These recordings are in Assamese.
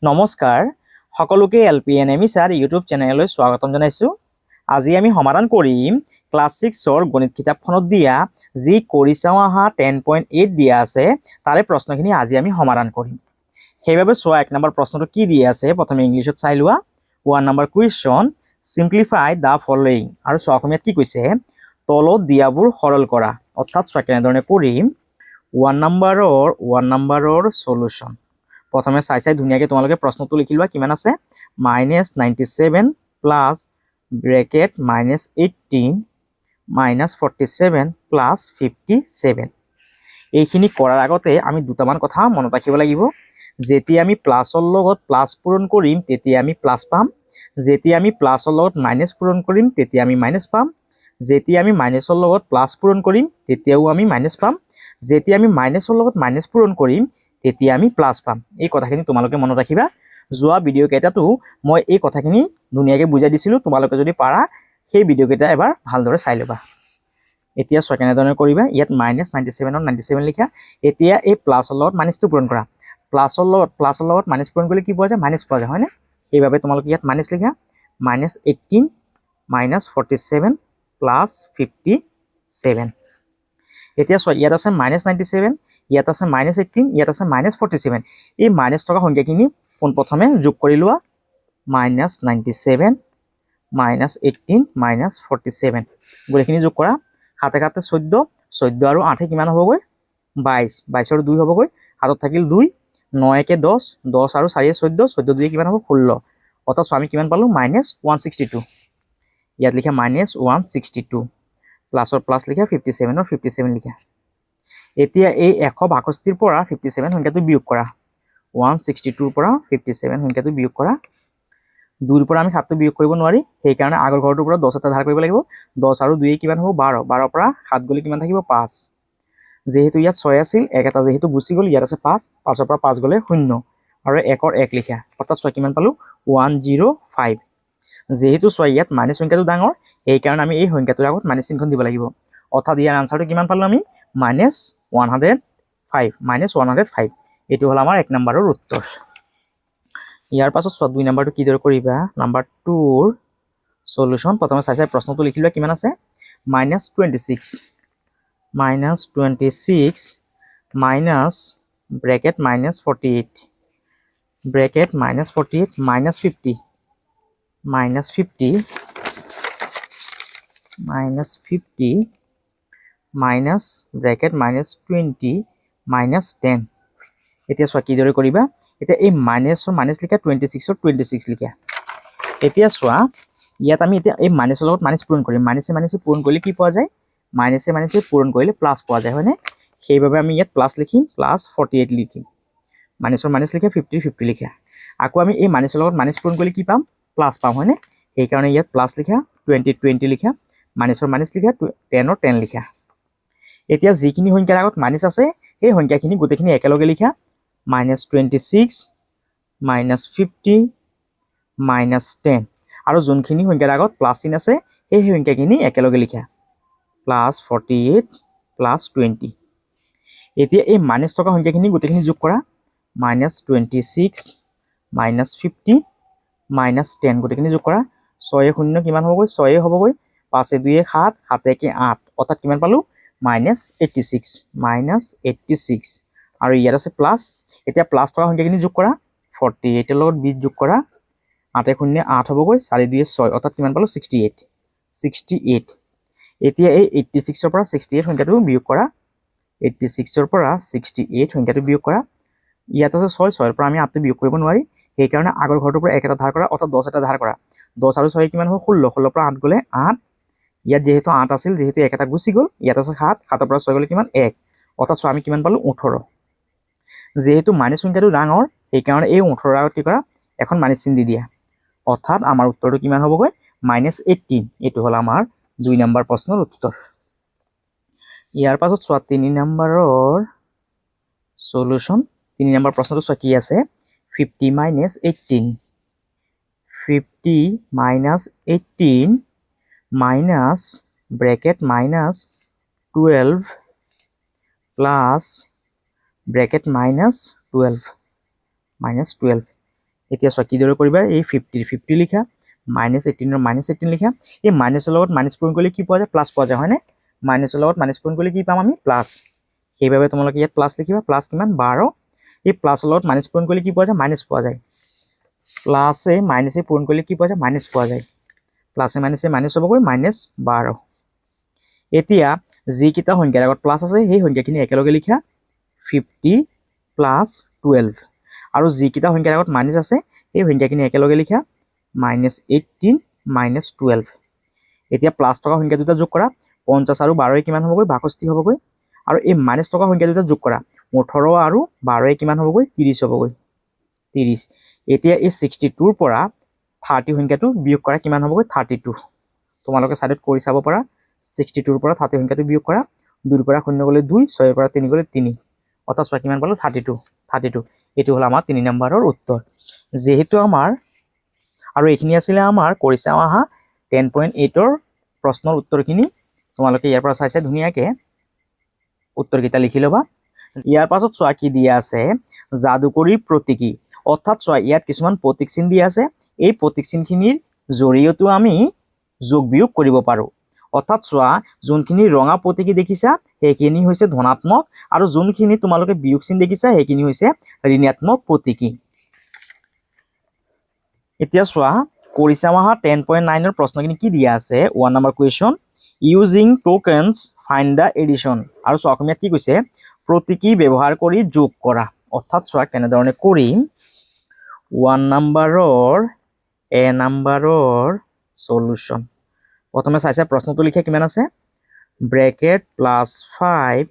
নমস্কাৰ সকলোকে এলপিএনএমই স্যাৰ ইউটিউব চেনেললৈ স্বাগতম জনাইছো। আজি আমি সমাধান কৰিম ক্লাছ 6ৰ গণিত কিতাপখনত দিয়া যি কৰি চাওঁ আহা 10.8 দিয়া আছে তাৰে প্ৰশ্নখিনি আজি আমি সমাধান কৰিম। সেইভাবে চোৱা 1 নম্বৰ প্ৰশ্নটো কি দিয়া আছে প্ৰথমে ইংলিছত চাই লোৱা। 1 number question simplify the following আৰু চোৱা অসমীয়াত কি কৈছে তলত দিয়াবোৰ সৰল কৰা অৰ্থাৎ চোৱা কেনেধৰণে কৰিম 1 নম্বৰৰ সলিউশন প্ৰথমে চাই ধুনিয়াকে তোমালোকে প্ৰশ্নটো লিখি লোৱা কিমান আছে -97 প্লাস ব্ৰেকেট -18 -47 প্লাস 57 এইখিনি কৰাৰ আগতে আমি দুটামান কথা মনত ৰাখিব লাগিব। যেতিয়া আমি প্লাসৰ লগত প্লাস পূৰণ কৰিম তেতিয়া আমি প্লাস পাম, যেতিয়া আমি প্লাসৰ লগত মাইনাস পূৰণ কৰিম তেতিয়া আমি মাইনাস পাম, যেতিয়া আমি মাইনাসৰ লগত প্লাস পূৰণ কৰিম তেতিয়াও আমি মাইনাস পাম, যেতিয়া আমি মাইনাসৰ লগত মাইনাস পূৰণ কৰিম তেতিয়া আমি প্লাস পাম। এই কথাখিনি তোমালোকে মনত ৰাখিবা। যোৱা ভিডিও কেইটাতো মই এই কথাখিনি ধুনিয়াকে বুজাই দিছিলো, তোমালোকে যদি পাৰা সেই ভিডিও কেইটা এবাৰ ভালদৰে চাই লবা। এতিয়া চোৱা কেনেধৰণে কৰিবা ইয়াত -97 ৰ 97 লিখা। এতিয়া এই প্লাসৰ লগত মাইনাসটো পূৰণ কৰা, প্লাসৰ লগত মাইনাস পূৰণ কৰিলে কি পোৱা যায় মাইনাস পোৱা যায় হয়নে। সেইভাবে তোমালোকে ইয়াত মাইনাস লিখা -18 -47 প্লাস 57। এতিয়া চোৱা ইয়াত আছে -97 ইয়াত আছে -18 ইয়াত আছে -47। এই মাইনাস থকা সংখ্যাখিনি পোনপ্ৰথমে যোগ কৰি লোৱা -97 -18 -47 গোটেইখিনি যোগ কৰা। 7 7 14 14 আৰু 8 কিমান হ'বগৈ 22 22 আৰু 2 হ'বগৈ, হাতত থাকিল 2 9 1 10 10 আৰু 4 14 14 2 কিমান হ'ব 16 অৰ্থাৎ আমি কিমান পালো -162। ইয়াত লিখা -162 প্লাসৰ প্লাস লিখা 57 ৰ 57 লিখা। এতিয়া এই 162 ৰ পৰা 57 সংখ্যাটো বিয়োগ কৰা, 162 ৰ পৰা 57 সংখ্যাটো বিয়োগ কৰা। 2 ৰ পৰা আমি 7টো বিয়োগ কৰিব নোৱাৰি, সেই কাৰণে আগৰ ঘৰটোৰ পৰা 10 এটা ধাৰ কৰিব লাগিব। 10 আৰু 2 কিমান হ'ব 12 12 ৰ পৰা 7 গলে কিমান থাকিব 5। যেহেতু ইয়াত 6 আছিল এক এটা যেহেতু গুচি গ'ল ইয়াত আছে 5 5 ৰ পৰা 5 গলে 0 আৰু 1 ৰ 1 লিখা অৰ্থাৎ 6 কিমান পালো 105। যেহেতু 6 ইয়াত মাইনাস সংখ্যাটো ডাঙৰ এই কাৰণে আমি এই সংখ্যাটোৰ আগত মাইনাস চিহ্ন দিব লাগিব অৰ্থাৎ ইয়াৰ আনসাৰটো কিমান পালো আমি -105 এইটো হল আমাৰ 1 নম্বৰৰ উত্তৰ। ইয়াৰ পাছত চোৱা 2 নম্বৰটো কিদৰে কৰিবা। নাম্বাৰ 2ৰ সলিউশন প্ৰথমে চাই প্ৰশ্নটো লিখি লোৱা কিমান আছে -26 minus bracket -48 bracket -48 -50 -50 minus bracket -20 -10। এতিয়া চোৱা কিদৰে কৰিবা। এতিয়া এই মাইনাস লিখা 26 ৰ 26 লিখা। এতিয়া চোৱা ইয়াত আমি এতিয়া এই মাইনাসৰ লগত মাইনাস পূৰণ কৰিম, মাইনাসে পূৰণ কৰিলে কি পোৱা যায় মাইনাসে পূৰণ কৰিলে প্লাস পোৱা যায় হয়নে। সেইভাবে আমি ইয়াত প্লাস লিখিম +48 লিখিম, মাইনাসৰ মাইনাস লিখা 50 50 লিখা। আকৌ আমি এই মাইনাসৰ লগত মাইনাস পূৰণ কৰিলে কি পাম প্লাস পাম হয়নে। সেই কাৰণে ইয়াত প্লাস লিখা 20 20 লিখা, মাইনাসৰ মাইনাস লিখা 10 ৰ 10 লিখা। এতিয়া যিখিনি সংখ্যাৰ আগত মাইনাস আছে সেই সংখ্যাখিনি গোটেইখিনি একেলগে লিখা -26 -50 -10 আৰু যোনখিনি সংখ্যাৰ আগত প্লাস চিন আছে সেই সংখ্যাখিনি একেলগে লিখা +48 +20। এতিয়া এই মাইনাস থকা সংখ্যাখিনি গোটেইখিনি যোগ কৰা -26 -50 -10 গোটেইখিনি যোগ কৰা। 6 0 কিমান হ'বগৈ 6 হ'বগৈ, 5 2 7 7 1 8 অৰ্থাৎ কিমান পালো -86 আৰু ইয়াত আছে প্লাস। এতিয়া প্লাস থকা সংখ্যাখিনি যোগ কৰা 48 ৰ লগত 20 যোগ কৰা 8 0 8 হ'বগৈ, 4 2 6 অৰ্থাৎ কিমান পালো 68। এতিয়া এই 86 ৰ পৰা 68 সংখ্যাটো বিয়োগ কৰা, 86 ৰ পৰা 68 সংখ্যাটো বিয়োগ কৰা। ইয়াত আছে 6 6 ৰ পৰা আমি 8টো বিয়োগ কৰিব নোৱাৰি, সেই কাৰণে আগৰ ঘৰটোৰ পৰা 1 এটা ধাৰ কৰা অৰ্থাৎ 10 এটা ধাৰ কৰা। 10 আৰু 6 কিমান হ'ব 16 16 পৰা 8 গলে 8। ইয়াত যেহেতু 8 আছিল যেহেতু 1 এটা গুচি গ'ল ইয়াত আছে 7 7 ৰ পৰা 6 গলে কিমান 1 অৰ্থাৎ আমি কিমান পালো 18। যেহেতু মাইনাস সংখ্যাটো ডাঙৰ সেই কাৰণে এই 18 আগত কি কৰা এখন মাইনাস চিহ্ন দি দিয়া অৰ্থাৎ আমাৰ উত্তৰটো কিমান হ'বগৈ -18। এইটো হল আমাৰ 2 নম্বৰ প্ৰশ্নৰ উত্তৰ। ইয়াৰ পাছত চোৱা 3 নম্বৰৰ সলিউশন। 3 নম্বৰ প্ৰশ্নটো চোৱা কি আছে 50 - 18 50 - 18 মাইনাস ব্ৰেকেট -12 প্লাস ব্ৰেকেট -12 -12 এতিয়া চোৱা কিদৰে কৰিবা এই 50 লিখা -18 ৰ -18 লিখা এই মাইনাছৰ লগত মাইনাছ পূৰণ কৰিলে কি পোৱা যায় প্লাছ পোৱা যায় হয়নে মাইনাছৰ লগত মাইনাছ পূৰণ কৰিলে কি পাম আমি প্লাছ সেইভাবে তোমালোকে ইয়াত প্লাছ লিখিবা প্লাছ কিমান 12 এই প্লাছৰ লগত মাইনাছ পূৰণ কৰিলে কি পোৱা যায় মাইনাছ পোৱা যায় প্লাছে মাইনাছে পূৰণ কৰিলে কি পোৱা যায় মাইনাছ পোৱা যায় প্লাছে মাইনাছে মাইনাছ হ'বগৈ -12 এতিয়া যিকেইটা সংখ্যাৰ আগত প্লাছ আছে সেই সংখ্যাখিনি একেলগে লিখা 50 প্লাছ 12 আৰু যিকেইটা সংখ্যাৰ আগত মাইনাছ আছে সেই সংখ্যাখিনি একেলগে লিখা -18 -12 এতিয়া প্লাছ থকা সংখ্যা দুটা যোগ কৰা 50 আৰু 12 কিমান হ'বগৈ 62 হ'বগৈ আৰু এই মাইনাছ থকা সংখ্যা দুটা যোগ কৰা 18 আৰু 12 কিমান হ'বগৈ 30 হ'বগৈ 30 এতিয়া এই 62 ৰ পৰা 30 সংখ্যাটো বিয়োগ কৰা কিমান হ'বগৈ 32 তোমালোকে সাইডত কৰি চাব পাৰা 62 ৰ পৰা 30 সংখ্যাটো বিয়োগ কৰা 2 ৰ পৰা 0 গ'লে 2 6 ৰ পৰা 3 গ'লে 3 অৰ্থাৎ চোৱা কিমান পালো 32 এটো হল আমাৰ 3 নম্বৰৰ উত্তৰ যেহেতু আমাৰ আৰু এইখিনি আছিল আমাৰ কৰি চাও আহা 10.8 ৰ প্ৰশ্নৰ উত্তৰখিনি তোমালোকে ইয়াৰ পৰা চাইছে ধুনিয়াকে উত্তৰকেইটা লিখি লবা ইয়াৰ পাছত চোৱা কি দিয়া আছে যাদুকৰী প্ৰতীকী অৰ্থাৎ চোৱা ইয়াত কিছুমান প্ৰতীক চিন দিয়া আছে এই প্ৰতীক চিনখিনিৰ জৰিয়তে আমি যোগ বিয়োগ কৰিব পাৰো অৰ্থাৎ চোৱা যোনখিনি ৰঙা প্ৰতীকী দেখিছা সেইখিনি হৈছে ধনাত্মক আৰু যোনখিনি তোমালোকে বিয়োগ চিন দেখিছা সেইখিনি হৈছে ঋণাত্মক প্ৰতীকী এতিয়া চোৱা কৰি চাও আহা 10.9 ৰ প্ৰশ্নখিনি কি দিয়া আছে 1 number question using tokens find the addition আৰু চোৱা অসমীয়াত কি কৈছে প্ৰতীকী ব্যৱহাৰ কৰি যোগ কৰা অৰ্থাৎ চোৱা কেনেধৰণে কৰিম 1 নম্বৰৰ এ নম্বৰৰ সলিউশন প্ৰথমে চাইছে প্ৰশ্নটো লিখা কিমান আছে ব্ৰেকেট +5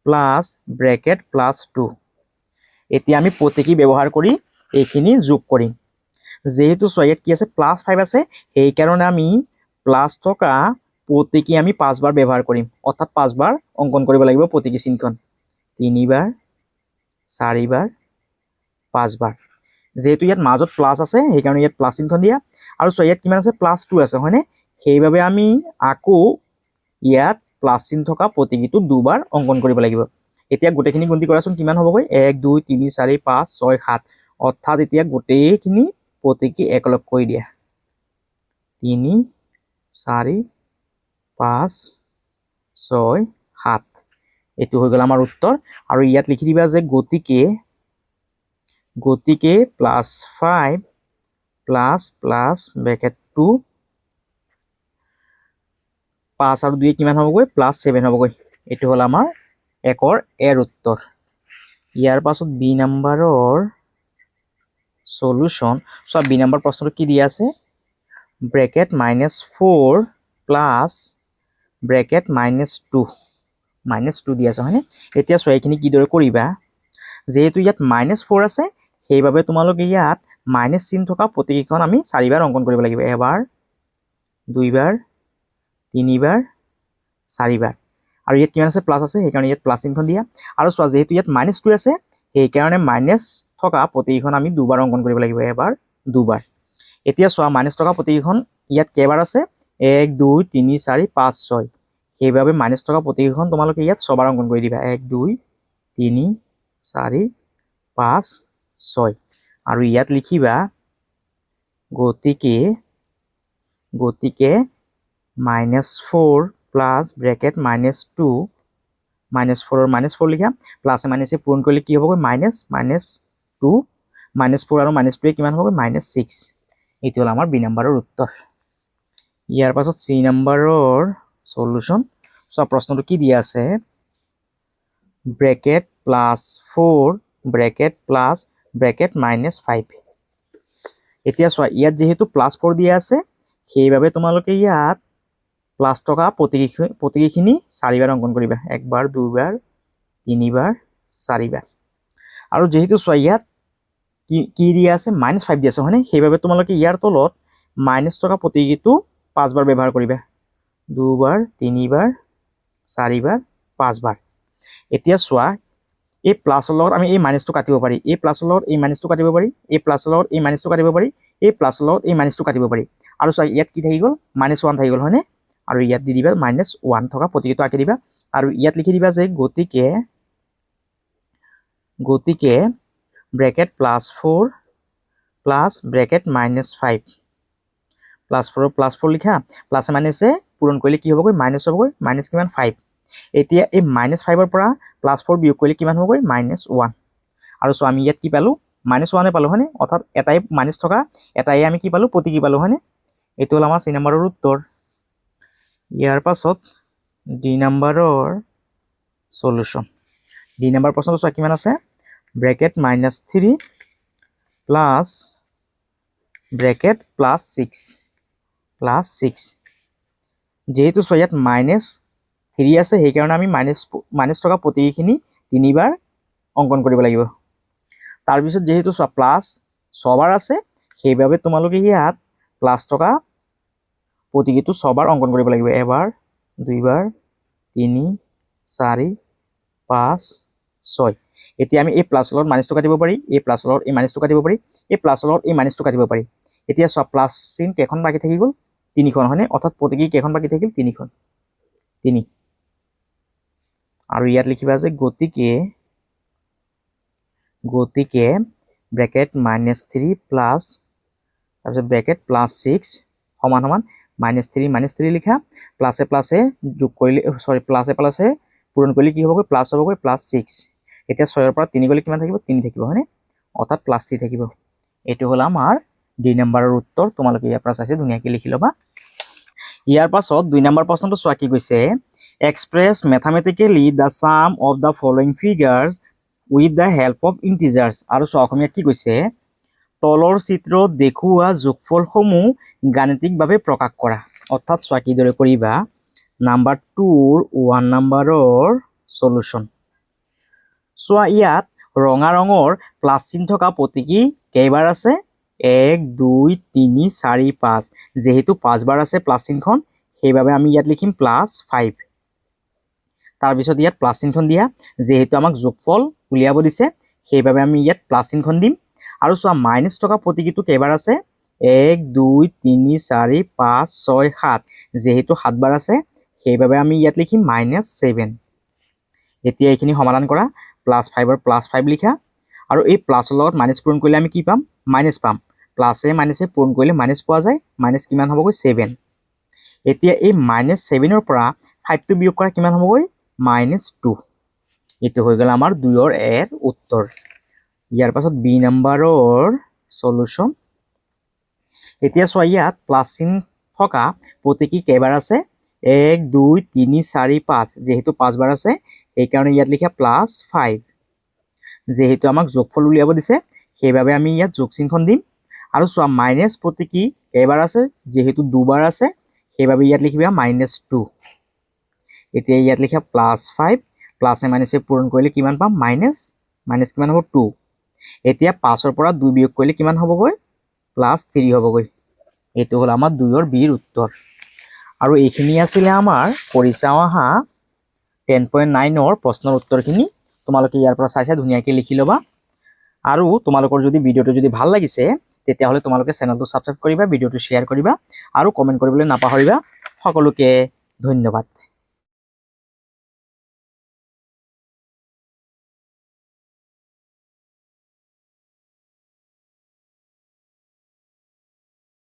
প্লাস ব্ৰেকেট +2 এতিয়া আমি প্ৰতীকী ব্যৱহাৰ কৰি এইখিনি যোগ কৰিম যেহেতু ইয়াত কি আছে +5 আছে সেই কাৰণে আমি প্লাস থকা প্ৰতীকী আমি 5 বাৰ ব্যৱহাৰ কৰিম অৰ্থাৎ 5 বাৰ অঙ্কন কৰিব লাগিব প্ৰতীকী চিহ্নখন 3 বাৰ 4 বাৰ 5 বাৰ যেহেতু ইয়াত মাজত প্লাস আছে সেই কাৰণে ইয়াত প্লাস চিহ্নখন দিয়া আৰু ইয়াত কিমান আছে +2 আছে হয়নে সেইভাবে আমি আকৌ ইয়াত প্লাস চিহ্ন থকা প্ৰতীকীটো দুবাৰ অঙ্কন কৰিব লাগিব এতিয়া গোটেইখিনি গন্তি কৰাচোন কিমান হ'বগৈ 1 2 3 4 5 6 7 অৰ্থাৎ এতিয়া গোটেইখিনি প্ৰতীকী একলগ কৰি দিয়া 3 4 5 6 7 এটো হৈ গল আমাৰ উত্তৰ আৰু ইয়াত লিখি দিবা যে গতিকে +5 প্লাস ব্ৰেকেট 2 5 আৰু 2 কিমান হ'বগৈ +7 হ'বগৈ এটো হল আমাৰ একৰ এৰ উত্তৰ ইয়াৰ পাছত বি নম্বৰৰ সলিউশন সব বি নম্বৰ প্ৰশ্নটো কি দিয়া আছে ব্ৰেকেট -4 প্লাস ব্ৰেকেট -2 দিয়া আছে হয়নে এতিয়া চোৱা এইখিনি কিদৰে কৰিবা যেহেতু ইয়াত -4 আছে সেইভাবে তোমালোকে ইয়াত মাইনাস চিহ্ন থকা প্ৰতীকীখন আমি 4 বাৰ অঙ্কন কৰিব লাগিব এবাৰ 2 বাৰ 3 বাৰ 4 বাৰ আৰু ইয়াত কিমান আছে প্লাস আছে সেই কাৰণে ইয়াত প্লাস চিহ্নখন দিয়া আৰু চোৱা যেহেতু ইয়াত -2 আছে সেই কাৰণে মাইনাস থকা প্ৰতীকীখন আমি দুবাৰ অঙ্কন কৰিব লাগিব এবাৰ দুবাৰ এতিয়া চোৱা মাইনাস থকা প্ৰতীকীখন ইয়াত কেইবাৰ আছে 1 2 3 4 5 6 সেইভাবে মাইনাস থকা প্ৰতীকীখন তোমালোকে ইয়াত 6 বাৰ অঙ্কন কৰি দিবা 1 2 3 4 5 6 আৰু ইয়াত লিখিবা গতিকে -4 প্লাস ব্ৰেকেট -2 -4 ৰ -4 লিখা প্লাস মাইনাসে পূৰণ কৰিলে কি হ'বগৈ -2 -4 আৰু -2 কিমান হ'বগৈ -6 এইটো হল আমাৰ বি নম্বৰৰ উত্তৰ ইয়াৰ পাছত সি নম্বৰৰ সলিউশন সব প্ৰশ্নটো কি দিয়া আছে ব্ৰেকেট +4 ব্ৰেকেট প্লাস ব্ৰেকেট -5 এতিয়া চোৱা ইয়াত যেহেতু +4 দিয়া আছে সেইভাবে তোমালোকে ইয়াত প্লাস থকা প্ৰতীকীখিনি 4 বাৰ অঙ্কন কৰিবা একবাৰ দুবাৰ 3 বাৰ 4 বাৰ আৰু যেহেতু চোৱা ইয়াত কি দিয়া আছে -5 দিয়া আছে হয়নে সেইভাবে তোমালোকে ইয়াৰ তলত মাইনাস থকা প্ৰতীকীটো 5 বাৰ ব্যৱহাৰ কৰিবা 2 বাৰ 3 বাৰ 4 বাৰ 5 বাৰ এতিয়া চোৱা এই প্লাসৰ লগত আমি এই মাইনাসটো কাটিব পাৰি এই প্লাসৰ লগত এই মাইনাসটো কাটিব পাৰি এই প্লাসৰ লগত এই মাইনাসটো কাটিব পাৰি এই প্লাসৰ লগত এই মাইনাসটো কাটিব পাৰি আৰু চোৱা ইয়াত কি থাকি গল -1 থাকি গল হয়নে আৰু ইয়াত দি দিবা -1 থকা প্ৰতীকীটো আঁকি দিবা আৰু ইয়াত লিখি দিবা যে গতিকে ব্ৰেকেট +4 প্লাস ব্ৰেকেট -5 +4 লিখা প্লাছে মাইনাছে পূৰণ কৰিলে কি হ'বগৈ মাইনাছ হ'বগৈ মাইনাছ কিমান 5 এতিয়া এই -5 ৰ পৰা +4 বিয়োগ কৰিলে কিমান হ'বগৈ -1 আৰু সো আমি ইয়াত কি পালো -1 পালো হয়নে অৰ্থাৎ এটাই মাইনাছ থকা এটাই আমি কি পালো প্ৰতি কি পালো হয়নে এইটো হ'ল আমাৰ C নম্বৰৰ উত্তৰ ইয়াৰ পাছত D নম্বৰৰ সলিউশন D নম্বৰ প্ৰশ্নটো চোৱা কিমান আছে ব্ৰেকেট -3 প্লাস ব্ৰেকেট +6 যেহেতু সো ইয়াত -3 আছে সেই কাৰণে আমি মাইনাছ থকা প্ৰতিখিনি তিনিবাৰ অঙ্কন কৰিব লাগিব তাৰ পিছত যেহেতু সো প্লাস 6 বাৰ আছে সেইভাবে তোমালোকে ইয়াত প্লাস থকা প্ৰতিটো 6 বাৰ অঙ্কন কৰিব লাগিব এবাৰ দুইবাৰ 3 4 5 6 এতিয়া আমি এই প্লাসৰ লগত মাইনাছটো কাটিব পাৰি এই প্লাসৰ লগত এই মাইনাছটো কাটিব পাৰি এই প্লাসৰ লগত এই মাইনাছটো কাটিব পাৰি এতিয়া সব প্লাস চিন কেখন বাকি থাকি গল 3 খন হয়নে অৰ্থাৎ প্ৰতিকি কেখন বাকি থাকিল 3 খন 3 আৰু ইয়াত লিখিবা যে গতিকে ব্ৰেকেট -3 প্লাস তাৰপিছত ব্ৰেকেট +6 সমান সমান -3 লিখা প্লাসে প্লাসে যোগ কৰিলে সৰি প্লাসে পূৰণ কৰিলে কি হ'বগৈ প্লাস হ'বগৈ +6 এতিয়া 6 ৰ পৰা 3 গলে কিমান থাকিব 3 থাকিব হয়নে অৰ্থাৎ +3 থাকিব এটো হল আমাৰ D নম্বৰৰ উত্তৰ তোমালোকে ইয়াৰ পৰা চাইছে ধুনিয়াকৈ লিখি লবা ইয়াৰ পাছত 2 নম্বৰ প্ৰশ্নটো চোৱা কি কৈছে express mathematically the sum of the following figures with the help of integers আৰু চোৱা অসমীয়াত কি কৈছে তলৰ চিত্ৰত দেখুওৱা যোগফলসমূহ গাণিতিকভাৱে প্ৰকাশ কৰা অৰ্থাৎ চোৱা কিদৰে কৰিবা নাম্বাৰ 2 1 নম্বৰৰ সলিউশন চোৱা ইয়াত ৰঙা ৰঙৰ প্লাস চিহ্ন থকা প্ৰতিকি কেইবাৰ আছে 1 2 3 4 5 যেহেতু 5 বাৰ আছে প্লাস চিহ্নখন সেইভাবে আমি ইয়াত লিখিম +5 তাৰ পিছত ইয়াত প্লাস চিহ্নখন দিয়া যেহেতু আমাক যোগফল উলিয়াব দিছে সেইভাবে আমি ইয়াত প্লাস চিহ্নখন দিম আৰু চোৱা মাইনাছ থকা প্ৰতিকিটো কেইবাৰ আছে 1 2 3 4 5 6 7 যেহেতু 7 বাৰ আছে সেইভাবে আমি ইয়াত লিখিম -7 এতিয়া এইখিনি সমাধান কৰা +5 ৰ +5 লিখা আৰু এই প্লাসৰ লগত মাইনাছ পূৰণ কৰিলে আমি কি পাম মাইনাছ পাম প্লাসে মাইনাছে পূৰণ কৰিলে মাইনাছ পোৱা যায় মাইনাছ কিমান হ'বগৈ 7 এতিয়া এই -7 ৰ পৰা 5 টো বিয়োগ কৰা কিমান হ'বগৈ -2 এটো হৈ গ'ল আমাৰ 2 ৰ এৰ উত্তৰ ইয়াৰ পাছত B নম্বৰৰ সলিউশন এতিয়া চোৱা ইয়াত প্লাস চিহ্ন থকা প্ৰতিকি কেইবাৰ আছে 1 2 3 4 5 যেহেতু 5 বাৰ আছে এই কাৰণে ইয়াত লিখা +5 যেহেতু আমাক যোগফল উলিয়াব দিছে সেইভাবে আমি ইয়াত যোগ চিহ্নখন দিম আৰু চোৱা মাইনাছ প্ৰতিকি কেইবাৰ আছে যেহেতু দুবাৰ আছে সেইভাবে ইয়াত লিখিবা -2 এতিয়া ইয়াত লিখা +5 প্লাসে মাইনাছে পূৰণ কৰিলে কিমান পাম মাইনাছ কিমান হ'ব 2 এতিয়া 5 ৰ পৰা 2 বিয়োগ কৰিলে কিমান হ'বগৈ +3 হ'বগৈ এটো হ'ল আমাৰ 2 ৰ বিৰ উত্তৰ আৰু এইখিনি আছিল আমাৰ কৰি চাও আহা 10.9 ৰ প্ৰশ্নৰ উত্তৰখিনি তোমালোকে ইয়াৰ পৰা চাইছা ধুনিয়াকৈ লিখি লবা আৰু তোমালোকৰ যদি ভিডিওটো যদি ভাল লাগিছে তেতিয়া হলে তোমালোকে চেনেলটো সাবস্ক্ৰাইব কৰিবা ভিডিওটো শেয়াৰ কৰিবা আৰু কমেন্ট কৰিবলৈ নাপাহৰিবা সকলোকে ধন্যবাদ